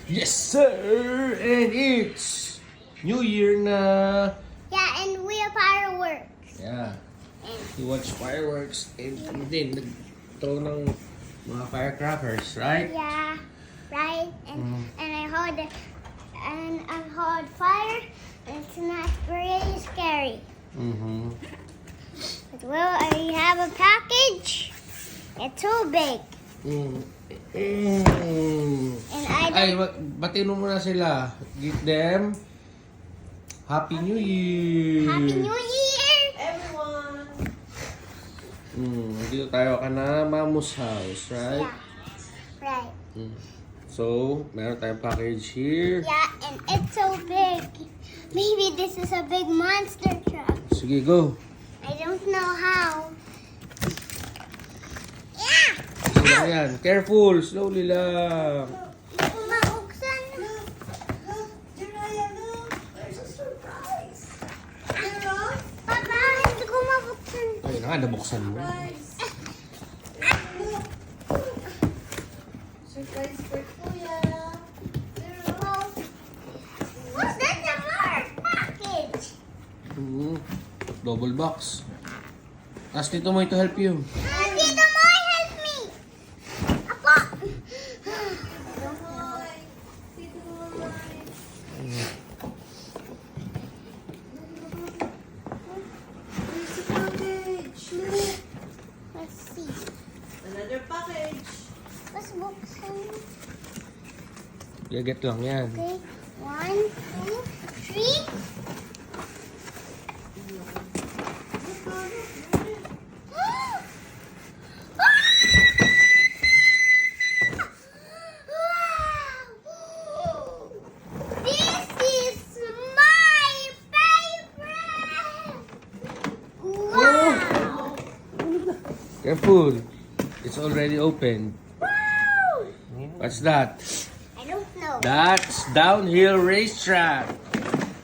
Yes, sir! And it's New Year na. Yeah, and we have fireworks. Yeah. You watch fireworks and din nag-throw ng mga firecrackers, right? Yeah, right. And I hold fire, and it's not really scary. Mm-hmm. But well, I have a package. It's so big, and I Ay, don't. batiin mo muna sila. Give them Happy New Year! Happy New Year! Everyone! Dito tayo ka na Mamu's house, right? Yeah, right. So, meron tayong package here. Yeah, and it's so big. Maybe this is a big monster truck. Sige, go. I don't know how. Yeah! Sige lang yan. Careful, slowly lang. Mauksan. Look! Look! Jiraya, look! There's a surprise! Look! Papa, hindi ko mabuksan. Ay, nabuksan mo. Surprise! Look! Surprise for Kuya! Well, what's that the more package? Double box. Ask Tito Moy to help you. Tito Moy, help me. Apa. Moy! Tito Moy! There's a package! Look! Let's see. Another package! Let's buksan. Gaget lang yan. Okay. 1, 2, 3. This is my favorite! Wow! Careful. It's already open. Wow! What's that? I don't know. That's downhill racetrack.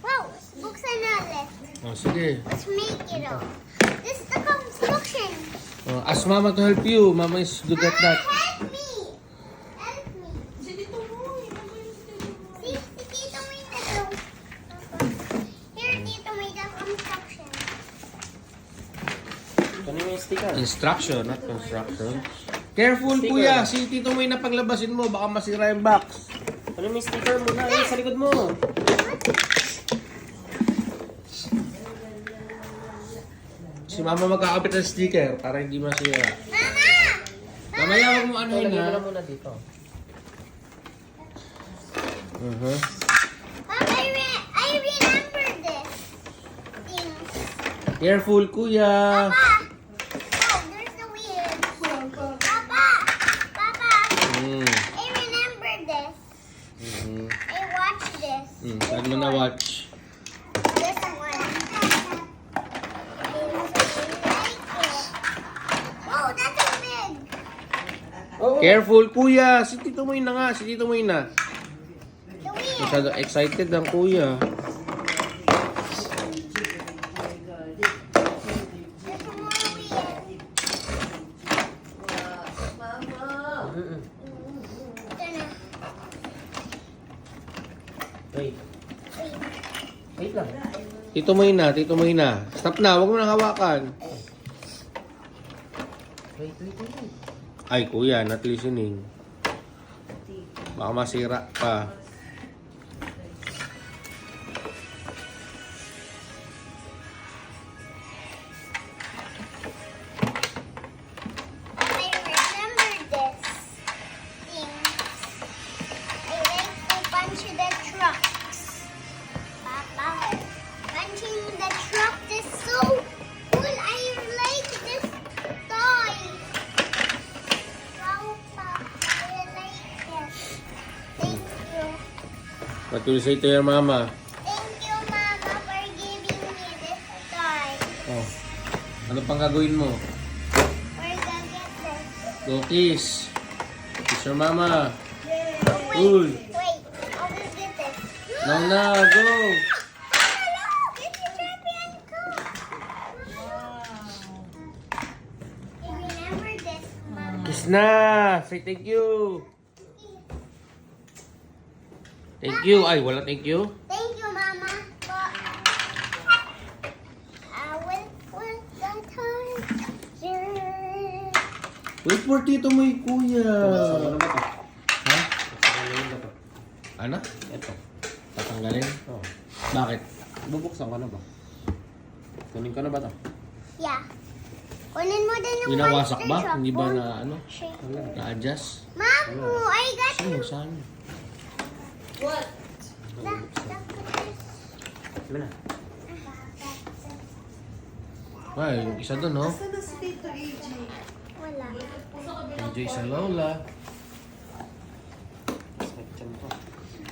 Wow! Buksan na ulit. Oh, sige. Let's make it all. This is the construction. Oh, ask Mama to help you. Mama is good at that. Help me! Help me. Si Tito Moy! Ano yung si Tito Moy? See, si Tito May na to. Here, Tito May, the construction. Ano yung sticker? Instruction, not construction. Careful, kuya. Si Tito Moy na paglabasin mo. Baka masira yung box. Ano yung sticker muna? Ayun, sa likod mo. Si Mama magkakapit ng sticker para hindi masira. Mama! Mamaya wag mo ano yun, Lagyan mo ha? na muna dito. Uh-huh. Mom, I remember this thing. Careful, kuya. Papa! Oh, there's the wheel. Papa! Papa! I remember this. I watched this. Saan mo na watch? This one. I really like it. Oh, that's so big. Careful, kuya. Si Tito Moy na nga. Si Tito Moy na. The wheel. Masyado excited ang kuya. There's more wheel. Mama! Ito na. Wait. Wait lang. Tito Moy na. Tito Moy na. Stop na. Huwag mo nang hawakan. Wait. Ay, kuya. Not listening. Baka masira pa. I remember this thing. I like to punch the trucks. Papa, punching the truck is so cool. I like this toy. Wow, Papa, I like it. Thank you. What will you say to your mama? Thank you, Mama, for giving me this toy. Oh. Ano pang gagawin mo? We're gonna get this. Go kiss. Kiss your mama. Oh, Uy. wait, I'll just get this. Now na, go! Hello, it's a champion cup. I remember this, Mama. Kiss na! Say thank you! Thank you. Ay, wala thank you. Thank you, Mama. I will put the charger. Wait for tito mo kuya. Ano ba to? Ha? Tatanggalin ba to? Ano? Ito. Tatanggalin? Oh. Bakit? Bubuksan ka na ba? Kunin ka na ba to? Yeah. Kunin mo din yung Winawasak monster ba? truck. Hindi ba na ano? Shake. Wala. Na-adjust? Mamu, I got Saan? Saan? What? Ano na? Ay, yung isa doon, no? Nasaan na si Tito AJ? Wala. Enjoy sa Lola. Sakit yan to.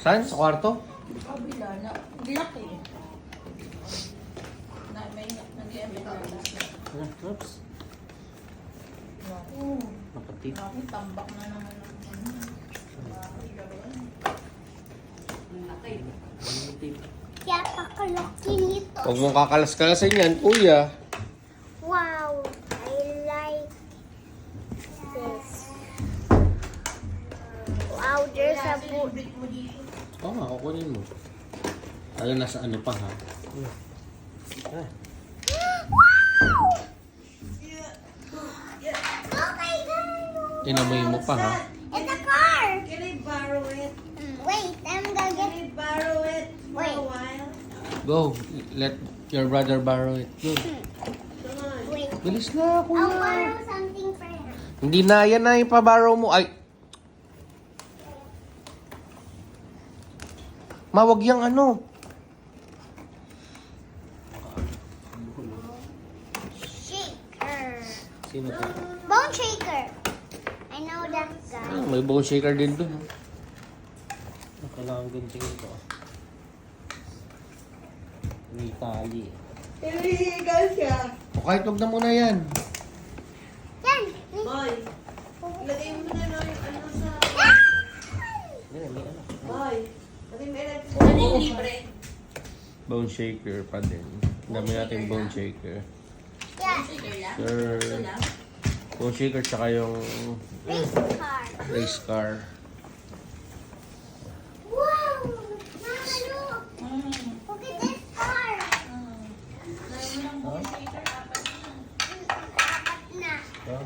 Saan? Sa kwarto? Kabila na. Lock eh. May nag-i-emit na. Ano? Oops. Nakatit. Tambak na naman ng Kaya pakalaki nito. Huwag mong kakalas-kalasin yan, kuya. Wow. I like this. Wow, there's a boot. Oo nga, kukunin mo. Tayo nasa ano pa, ha? Ah. Okay, guys. Tinamoy mo pa, ha? It's a car. Can I borrow it? Wait, I'm gonna Can get. I borrow it for Wait. a while? Go. Let your brother borrow it. Go. Come on. Wait. Bilis na, I'll kuya. borrow something for him. Hindi na, yan na yung paborrow mo. Ay. Mawag yung ano. Shaker. Sino to? Bone shaker. I know that guy. May bone shaker din dun. Kailangan guntingin ko. May tali. Illegal siya. O kahit huwag na muna yan. Yan. Boy, ilagay mo na lang yung ano sa... Hindi na, may ano. Boy, lagay mo yung libre. Bone shaker pa din. Ang dami natin bone shaker. Yeah. Sir. Bone shaker tsaka yung Race car. race car. Wow. Mama, look. Look at this car. Apat na. Ito.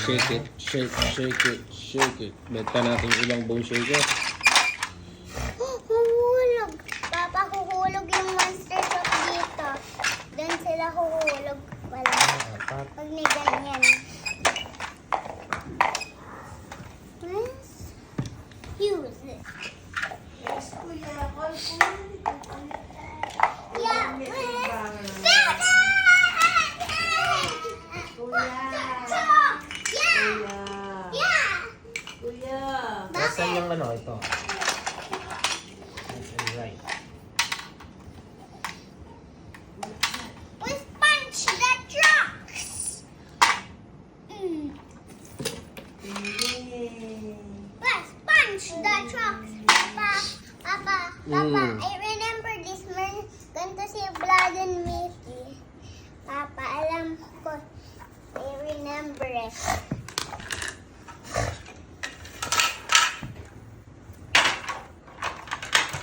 Shake it, shake it, shake it. Benta natin yung ilang bone shaker. Huhulog. Papa, huhulog yung monster truck dito. Doon sila huhulog. Wala. Apat. Pag may ganyan. Let's use it. Yes, kuya. Call ko. Yeah. Kuya. Yeah. Kuya. Nasaan yung ano ito? Left and right. Let's punch the trucks. Yay. Let's punch the trucks. Papa, I remember this man ganito si Vlad and Mickey. Papa, alam ko. I remember it.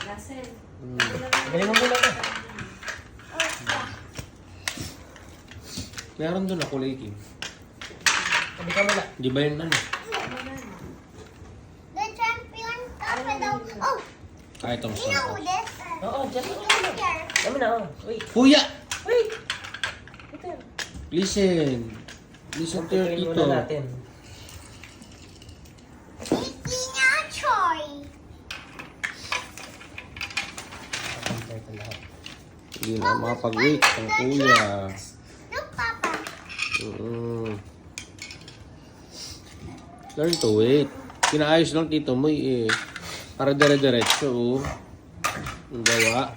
Russell. Galing mo muna ito. Oh, yeah. Meron doon na kulay king. Hindi ka muna. Di ba yun ano? The champion Papa daw. Oh, Kahit ang you know sarap. this? Oo, dyan. Here. Dami na, oh. Wait. Kuya! Wait. Ito. Listen. Listen to your Tingnan tito. muna natin. Mickey na Choy. Kompleto lahat. Hindi na makapag-wait ang kuya. Look, Papa. Learn to wait. Kinaayos lang tito mo eh. Para dire-diretso oh. Ang gawa.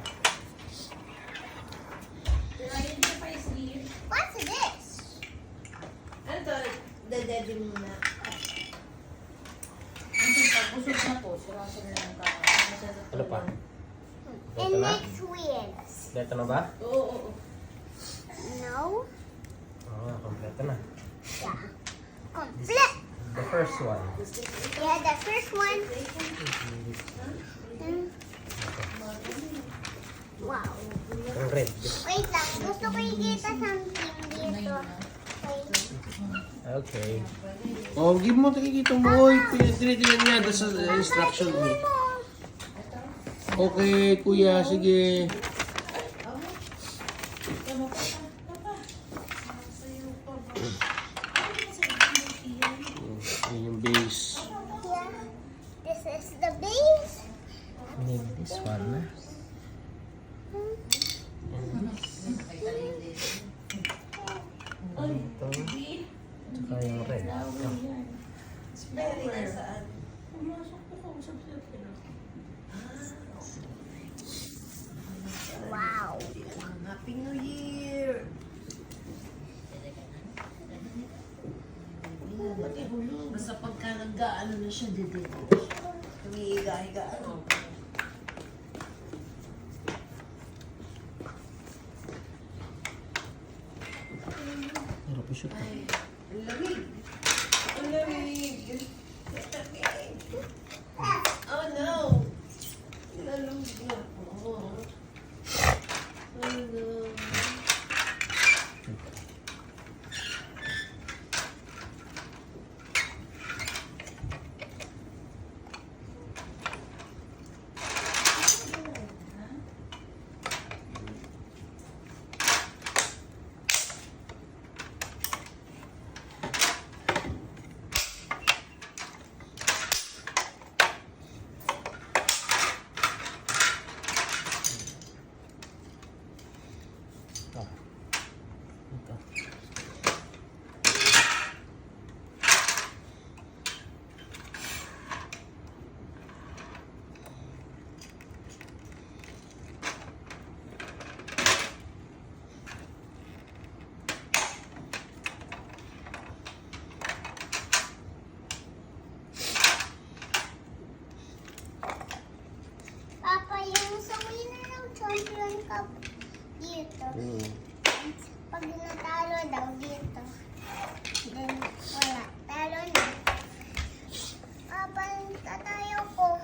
What's this? Ano to? Dadedy muna. Ano pa? And Ito na? next wheels. Kompleto na ba? Oo. No. Oo, kompleto na. Yeah. Complete. The first one. Yeah, the first one. Wow. Ang red. Wait lang, gusto ko ikita something dito. Wait. Okay. Oh, give mo, nakikita mo. Oy, tinitingnan niya. That's the instruction mo. Tingnan mo. Okay, kuya. Sige. Yun yung base. Yeah. This is the base. Need this one. Ito. Tsaka yung red. Wow. Happy New Year! Basta pagka nag-ano na siya, dito. Tumihiga-higa. Pero pisot na. Ang lamig. Ang lamig. Ang lamig. Oh no! Nilalambig na ako. Oh no. Ito. Papa, yung sa winner ng Champion Cup dito. Pag natalo daw dito. Then, wala. Talo na. Papa, tatayo ko.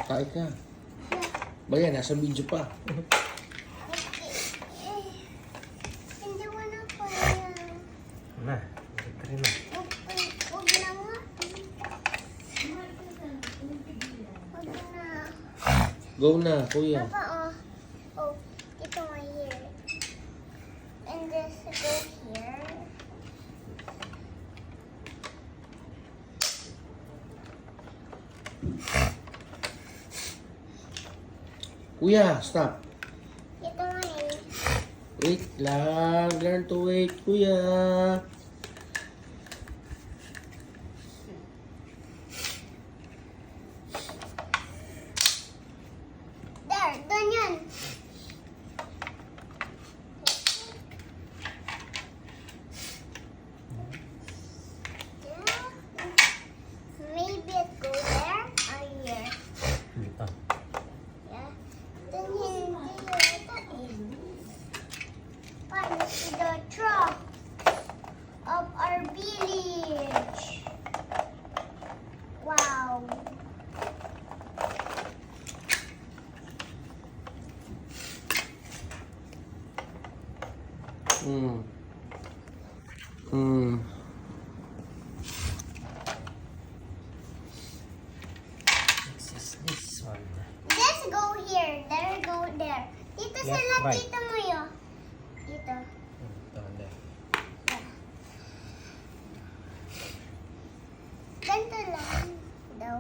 Kain ka. Ba yan, nasa video pa. Okay. Hindi mo na ko yan. Na, ito rin na. Huwag na nga. Huwag na. Go na, kuya. Papa, oh. Oh, ito nga here. And this go here. Kuya, stop. Ito nga eh. Wait lang. Learn to wait, kuya. There, doon yan. Yeah. Maybe it go there or here. Dito. Yeah. Then hindi yata eh. Paano to the truck of our village? Wow. Hmm. Hmm. This one. Let's go here. There, go there. Dito Left, sila, right. dito mo yun. Dito. Ito, there. Ganito lang daw.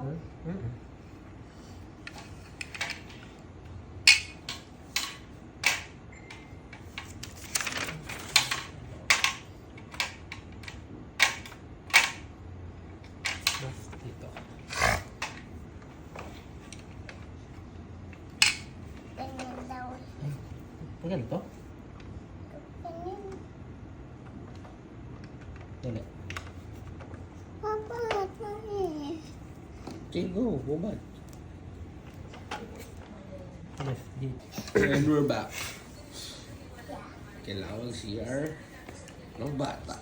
Dito. Ganyan daw. Ganito? Ganyan. Dali. Papa, ito eh. Okay, go. Go back. Left dito. And we're back. Kailangan CR ng bata.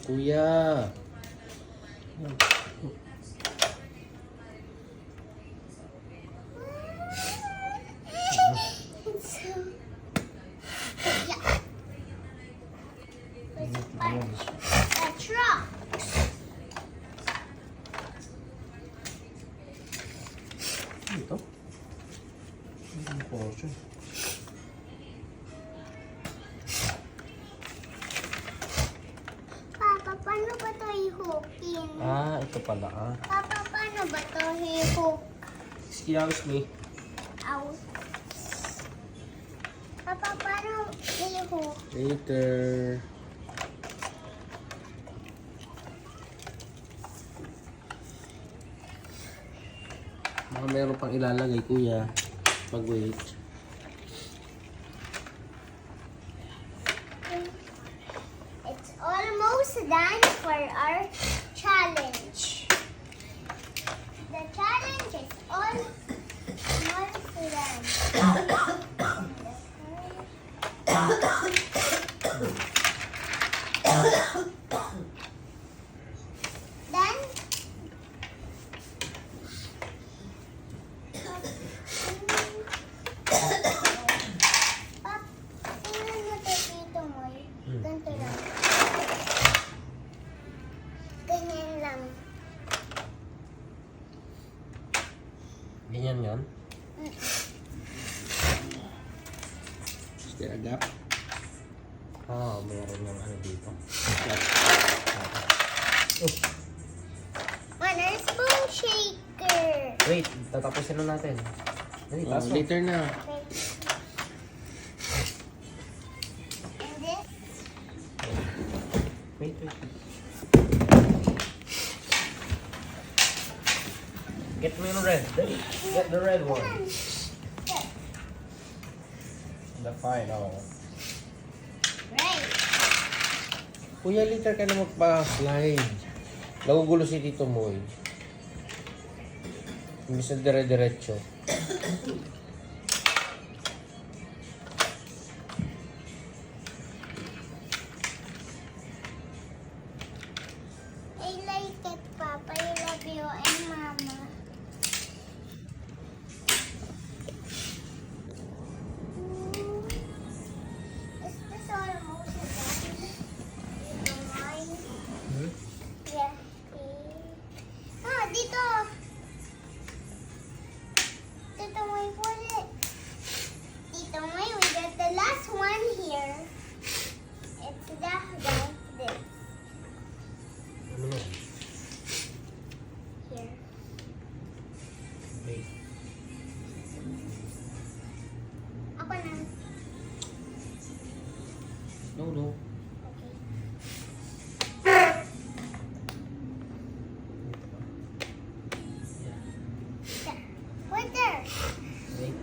Kuya. The truck. Ito? Ano po siya? Papa, paano ba ito i-hookin? Ah, ito pala ah. Papa, paano ba ito i-hook? Excuse me. Out. Papa, paano i-hook? Later. Baka meron pang ilalagay, kuya. Pag-wait. It's almost done for our challenge. The challenge is almost done. Then, Pap, tingnan mo to dito mo. Ganito lang. Ganyan lang. Ganyan yan. Is there a gap? Ah, meron yung ano dito. One spoon shaker. Wait, tatapusin na natin. Dali, taas mo. Later na. Okay. And this, Wait, wait. Get me yung red. Dali. Get the red one. The final. right. Kuya, liter ka na magpa-slide. Nagugulo si Tito Moy. Imbis na dire-diretso. I like it, Papa. I love you and Mama. Is this almost done? Dito, mine. Yeah. Ah, dito. Dito, may put it. Dito, may we got the last one here. It's like this. Ano na? Here. Wait. Ako na. No, no. Okay. There. Right there. Wait.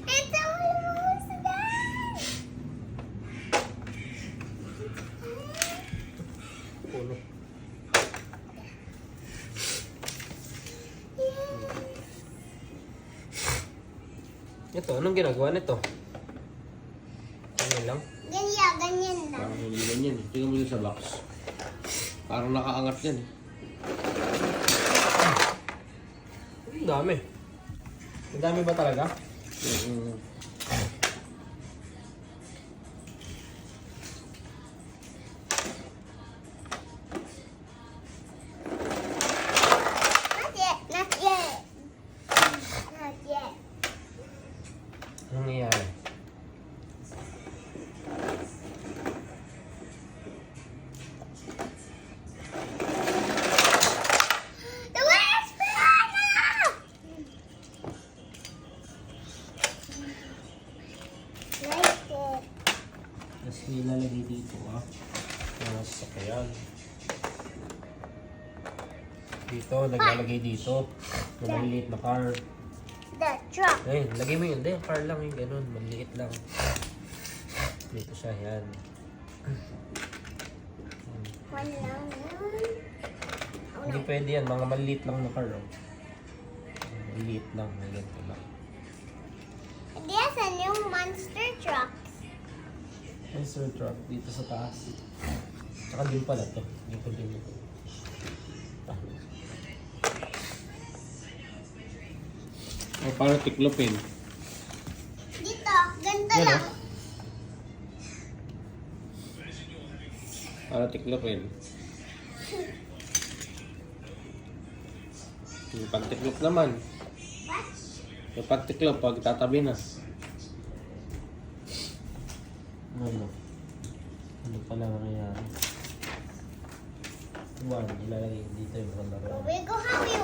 It's almost done. Puno. Ito, anong ginagawa nito? Ganyan lang? Ganyan lang. Parang hindi ganyan. Tingnan mo yun sa box. Parang nakaangat yan. Ang dami. Ang dami ba talaga? Not yet. Not yet. Not yet. Anong nangyayari? The last banana! Like it. Tapos nilalagay dito ah. Mga sasakyan. Dito, naglalagay dito. Yung maliliit na car. The truck. Ayun, lagay mo yun. Hindi, car lang yung ganun. Maliit lang. Dito siya, yan. One lang. Oh, Hindi no. pwede yan. Mga maliliit lang na car. Oh. Maliit lang. Maliit lang. There's a new monster truck. Monster truck dito sa taas. Tsaka din pala to. Dito din ito. O, paano tiklopin? Dito, ganito Yan, lang. Paano tiklopin? Yung pantiklop naman. What? Yung pantiklop, pag tatabi na. Ano? Ano pala nangyayari? One, ilalagay dito yung mga laro. We go have you.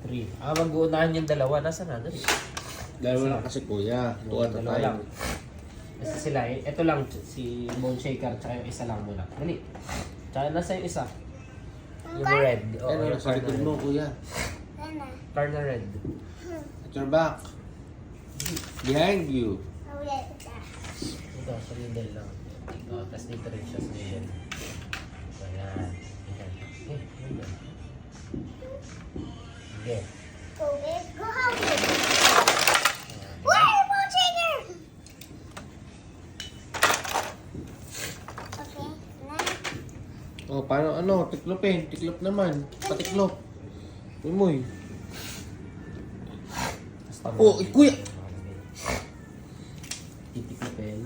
3. Mag-uunahan yung dalawa. Nasaan na? Dali. Dalawa lang kasi kuya. Tuwa na Dalawa tayo. lang. Basta sila, ito lang si Bone Shaker tsaka yung isa lang muna. Dali. Tsaka nasa yung isa. Yung Car? red. Oo, Ano, yung nasa car na likod red. mo kuya. Ano? Car na red. At your back. Behind you. Oh, yeah, that. Ito, sa middle lang. Ito, tapos dito rin siya sa middle. Ayan. Ayan. Middle. Okay. Go big, go have you. Where, Bojangler? Okay, now. O, paano ano? Tiklopin. Tiklop naman. Patiklop. Uy. Oh, kuya! Titiklopin.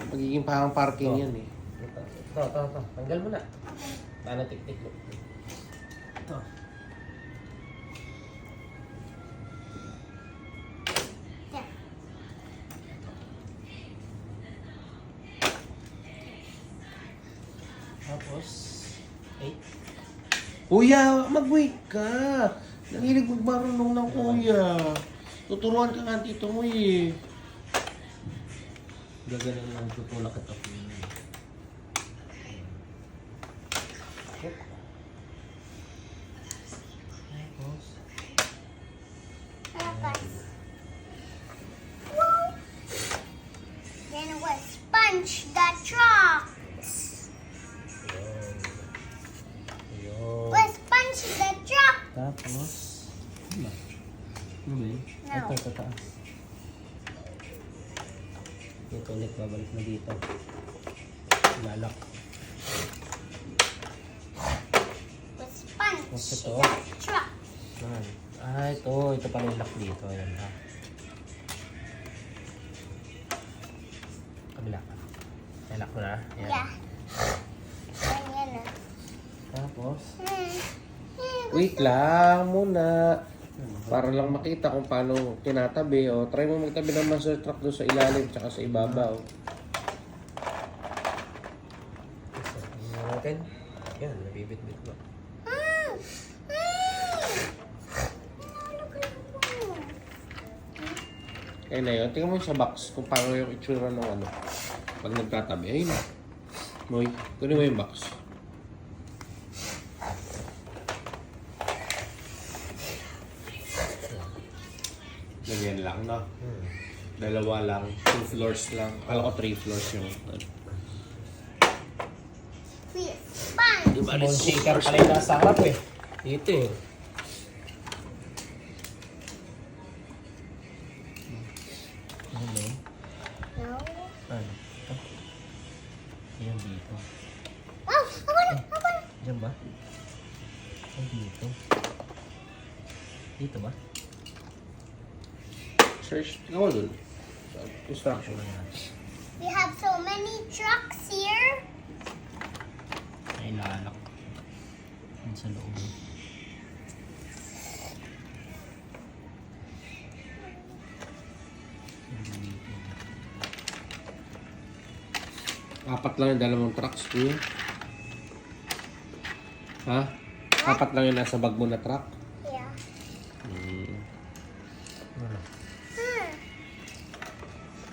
Magiging parang parking Ito. yan eh. Ito. Tanggal mo na. Paano tiktiklop? Ito. There. Tapos, 8. Kuya, mag-wait ka. Nangilig magmarunong ng kuya. Tuturuan ka nga tito mo eh. Gagaling lang tutulak ito. Tapos, Tapos. Woo! Then we'll sponge the trucks. yun. We'll sponge the truck. Tapos, ano? Ano ba yun? No. Ito, taas. Ito ulit, babalik na dito. Lalak. We'll sponge What's ito? the truck. Yan. Ito. Ito pala yung lock dito. Ayan ha. Kabila. Lock mo na. Ayan. Yeah. Ganyan na. Tapos, Wait lang muna. Para lang makita kung paano tinatabi. O, try mo magtabi ng monster truck doon sa ilalim tsaka sa ibabaw. tingnan natin. Yan, nabibit-bit mo. Kaya na yun. Tingnan mo sa box kung paano yung itsura ng ano. Pag nagtatabi. Ayun. Moy, kunin mo yung box. Ganyan lang, no? Dalawa lang. 2 floors lang. Akala ko 3 floors yung... We sponge. Diba, Bone shaker pala yung nasa harap eh. Dito eh. Ano ba yun? No. Ano? Ito. Ayan dito. Oh, ako na, ako na. Diyan ba? Ay, dito. Dito ba? Search, ikaw dun. Instruction. We have so many trucks here. Ay, lalak. Yan sa loob. Apat lang yung dalawang trucks, kuya. Ha? Apat lang yung nasa bag mo na truck? Yeah. Hmm. Ano?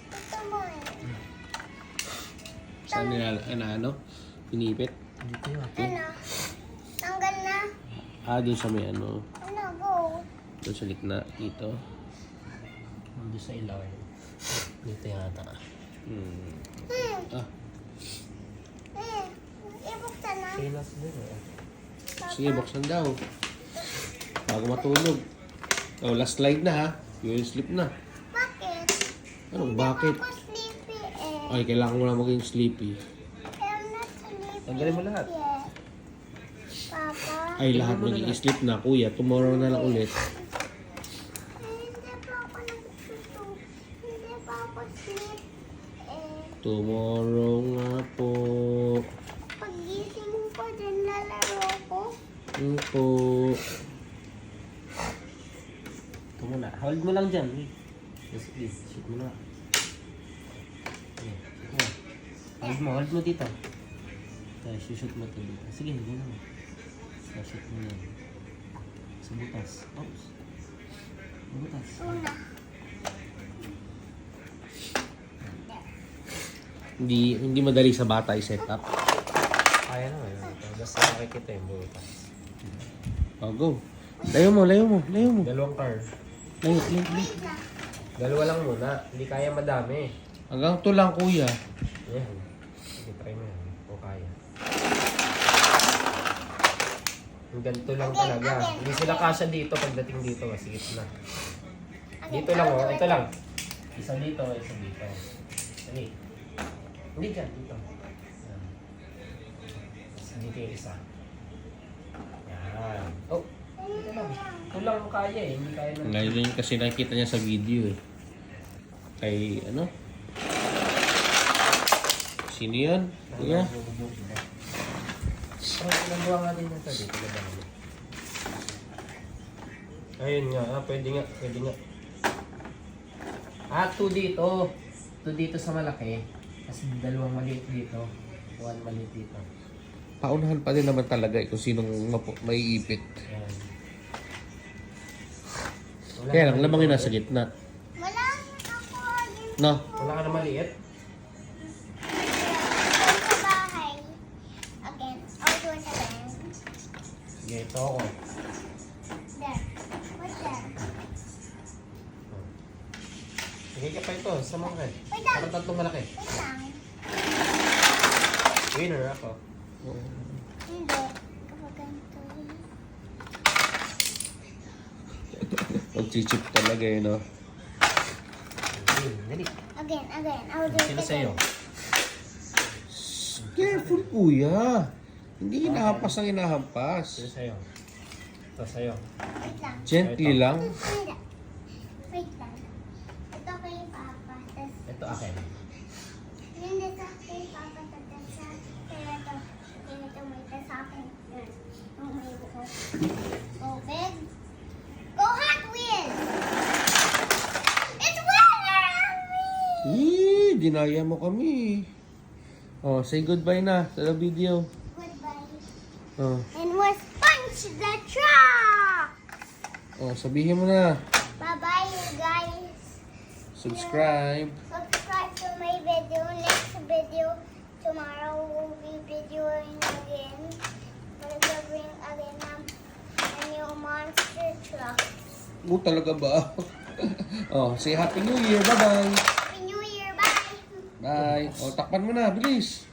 Ito mo eh. Saan nila, ano? Pinipit? Dito yun. Ano? Tanggal na. Doon sa may ano. Ano, go. Doon sa gitna. Dito. Dito sa ilaw. Dito yata. Hmm. Hmm. Ah, Hmm. Ibuksan na. Pinas din eh. Sige, buksan daw. Bago matulog. Oh, last slide na ha. You will sleep na. Bakit? Ano, bakit? Ako sleepy eh. Ay, kailangan mo na maging sleepy. I'm not sleepy Tanggalin mo lahat. yet. Papa? Ay, lahat maging sleep na, kuya. Tomorrow na lang ulit. Hindi pa ako nagsusuto. Hindi pa ako sleep eh. Tomorrow nga po. Pagising ko din lalaro ko. Ano po? Ito muna. Hold mo lang dyan. Yes, please. Shoot mo na. Okay, shoot mo. Hold mo dito. Okay, shoot mo ito dito. Sige, hindi na. Shoot mo yan. Sa butas. Oops. Sa butas. Una. Hindi madali sa bata i-set up. Kaya naman. Basta makikita yung butas. Oh, go. Layo mo. Dalawang car. Layo. Wait lang. Dalawa lang muna. Hindi kaya madami. Hanggang to lang, kuya. Yan. Sige, try mo yan. O kaya. Yung ganito lang talaga. Hindi sila kasya dito pagdating dito. Masigit na. Dito lang oh. Ito lang. Isa dito, isa dito. Dali. Hindi dyan. Dito. Yan. Isa dito yung isa. Yan. Oh. Ito lang. Ito lang ang kaya eh. Hindi kaya na. Ngayon yun kasi nakikita niya sa video eh. Kay ano? Sino yun? Kuya? Oh, nagawa nga din ito dito. Ayun nga. Pwede nga. Two dito. Two dito sa malaki. Tapos dalawang maliit dito. One maliit dito. Paunahan pa din naman talaga eh, kung sinong maiipit. Ayan. Kaya lang, lamang yung nasa gitna. Wala ako din No? Wala ka na maliit? sa bahay. Again, I'll do it again. Sige, ito ako. There. What's there? Sige ka pa ito. Sa mga kayo. Wait lang. Parang tatlong malaki. Wait lang. Winner ako. Hindi. Kapag ganito. Pag-chip talaga eh, no? Dali. Again. I'll do it Sino again. sa'yo? Careful, kuya. Hindi hinahampas ang hinahampas. Sino sa'yo? Ito sa'yo. Wait lang. Gently lang. Wait lang. Ito kay Papa. Tas, Ito akin. hindi sa kay Papa. Tas sa kaya ito. Ito may tas sa akin. Yun. Yung may buko. Go big. Go Hot Wheels! It's winner on me! Dinaya mo kami. Oh, say goodbye na sa video. Goodbye. Oh, And was punch the truck! oh, sabihin mo na. Bye-bye, you guys. Subscribe. Subscribe to my video. Next video, tomorrow we'll be videoing again. We'll bring again a new monster truck. Talaga ba? Oh, say Happy New Year. Bye-bye. Happy New Year. Bye! Bye. Oh, takpan mo na. Bilis.